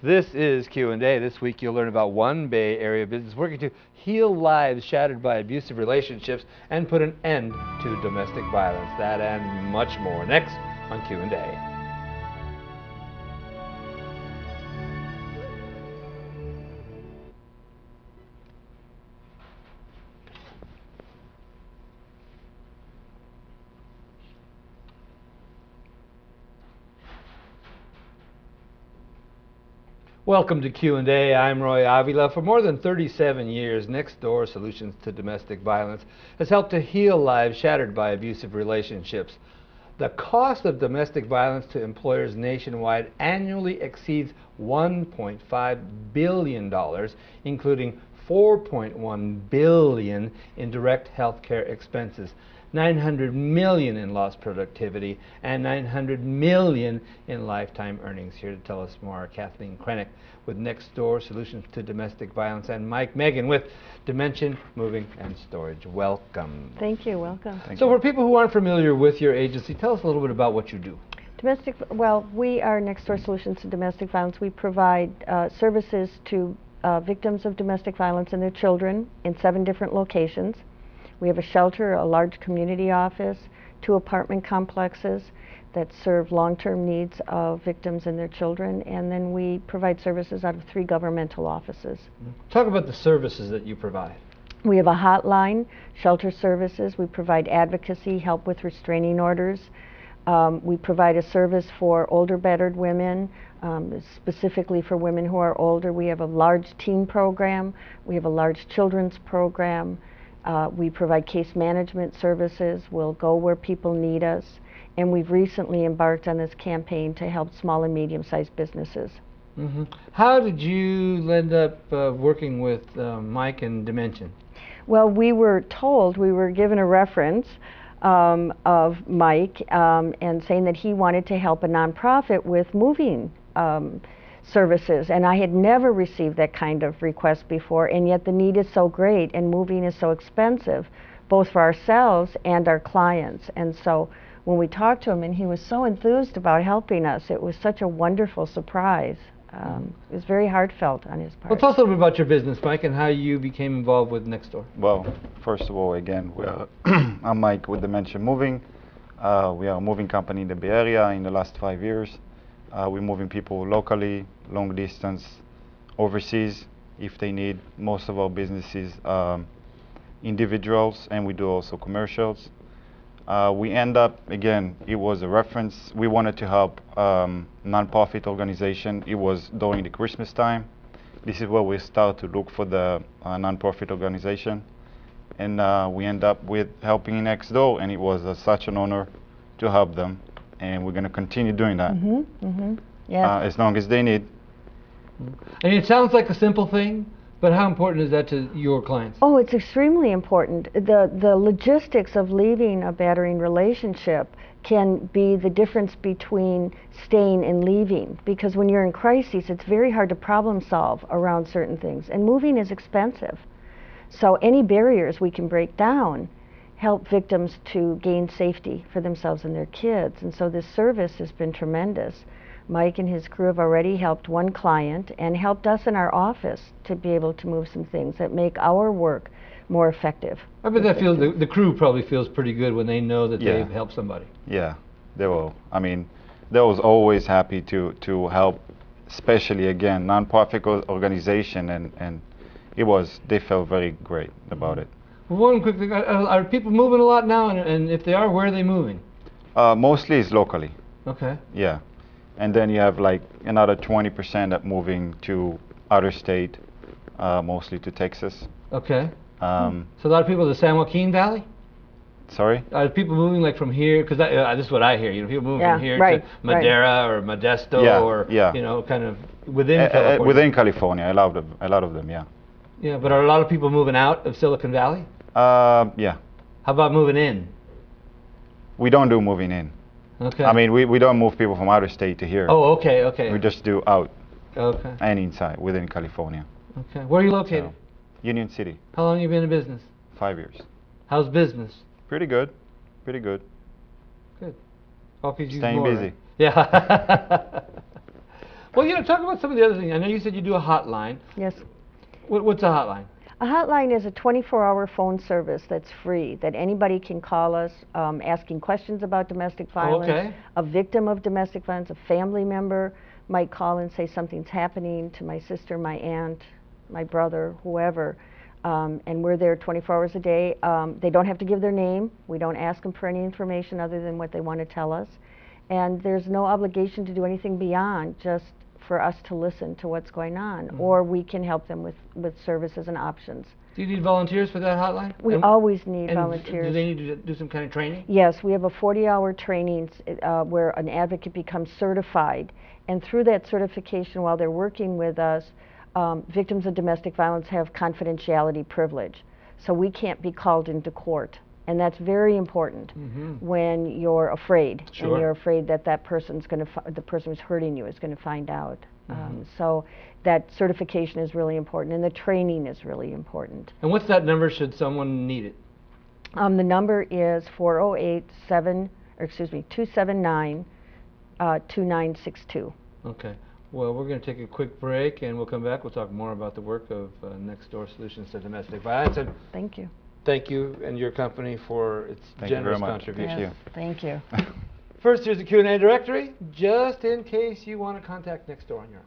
This is Q&A. This week you'll learn about one Bay Area business working to heal lives shattered by abusive relationships and put an end to domestic violence. That and much more next on Q&A. Welcome to Q&A. I'm Roy Avila. For more than 37 years, Nextdoor Solutions to Domestic Violence has helped to heal lives shattered by abusive relationships. The cost of domestic violence to employers nationwide annually exceeds $1.5 billion, including $4.1 billion in direct health care expenses, $900 million in lost productivity, and $900 million in lifetime earnings. Here to tell us more, Kathleen Krenick with Nextdoor Solutions to Domestic Violence, and Mike Megan with Dimension Moving and Storage. Welcome. Thank you. Welcome. So for people who aren't familiar with your agency, tell us a little bit about what you do. We are Nextdoor Solutions to Domestic Violence. We provide services to victims of domestic violence and their children in 7 different locations. We have a shelter, a large community office, 2 apartment complexes that serve long-term needs of victims and their children, and then we provide services out of 3 governmental offices. Talk about the services that you provide. We have a hotline, shelter services. We provide advocacy, help with restraining orders. We provide a service for older battered women, specifically for women who are older. We have a large teen program. We have a large children's program. We provide case management services. We'll go where people need us. And we've recently embarked on this campaign to help small and medium-sized businesses. How did you end up working with Mike and Dimension? Well, we were told, we were given a reference of Mike and saying that he wanted to help a nonprofit with moving services, and I had never received that kind of request before, and yet the need is so great and moving is so expensive, both for ourselves and our clients. And so when we talked to him and he was so enthused about helping us, it was such a wonderful surprise. It was very heartfelt on his part. Well, tell us a little bit about your business, Mike, and how you became involved with Nextdoor. Well, first of all, again, I'm Mike with Dimension Moving. We are a moving company in the Bay Area. In the last 5 years, we're moving people locally, long distance, overseas, if they need. Most of our businesses individuals, and we do also commercials. We end up, again, it was a reference. We wanted to help non-profit organization. It was during the Christmas time. This is where we start to look for the non-profit organization. And we end up with helping Nextdoor, and it was such an honor to help them. And we're going to continue doing that. Yes. As long as they need. And it sounds like a simple thing, but how important is that to your clients? Oh, it's extremely important. The logistics of leaving a battering relationship can be the difference between staying and leaving, because when you're in crises, it's very hard to problem solve around certain things, and moving is expensive. So any barriers we can break down help victims to gain safety for themselves and their kids, and so this service has been tremendous. Mike and his crew have already helped one client and helped us in our office to be able to move some things that make our work more effective. I bet that feels, the crew probably feels pretty good when they know that they've helped somebody. Yeah, they will. I mean, they was always happy to help, especially, again, non-profit organization, and they felt very great about it. Well, one quick thing, are people moving a lot now, and if they are, where are they moving? Mostly it's locally. Okay. Yeah. And then you have like another 20% that moving to outer state, mostly to Texas. Okay. So a lot of people in the San Joaquin Valley? Sorry? Are people moving like from here? Because this is what I hear. You know, people moving from here to Madera or Modesto or you know, kind of within California. Within California, a lot of them, yeah. Yeah, but are a lot of people moving out of Silicon Valley? Yeah. How about moving in? We don't do moving in. Okay. I mean, we don't move people from outer state to here. Oh, okay, okay. We just do out. Okay. And inside, within California. Okay. Where are you located? So, Union City. How long have you been in business? 5 years. How's business? Pretty good. Pretty good. Good. Staying busy. Right? Yeah. Well, talk about some of the other things. I know you said you do a hotline. Yes. What's a hotline? A hotline is a 24-hour phone service that's free, that anybody can call us asking questions about domestic violence. Okay. A victim of domestic violence, a family member might call and say something's happening to my sister, my aunt, my brother, whoever, and we're there 24 hours a day. They don't have to give their name. We don't ask them for any information other than what they want to tell us. And there's no obligation to do anything beyond just for us to listen to what's going on, or we can help them with services and options. Do you need volunteers for that hotline? We always need and volunteers. Do they need to do some kind of training? Yes, we have a 40-hour training where an advocate becomes certified, and through that certification, while they're working with us, victims of domestic violence have confidentiality privilege, so we can't be called into court. And that's very important when you're afraid, Sure. and you're afraid that that person's going to, the person who's hurting you is going to find out. So that certification is really important, and the training is really important. And what's that number should someone need it? The number is 279-2962. Okay. Well, we're going to take a quick break, and we'll come back. We'll talk more about the work of Next Door Solutions to Domestic Violence. And Thank you. thank you and your company for its Thank you very generous much. contribution. Yes, thank you. First, here's the Q&A directory, just in case you want to contact Next Door on your own.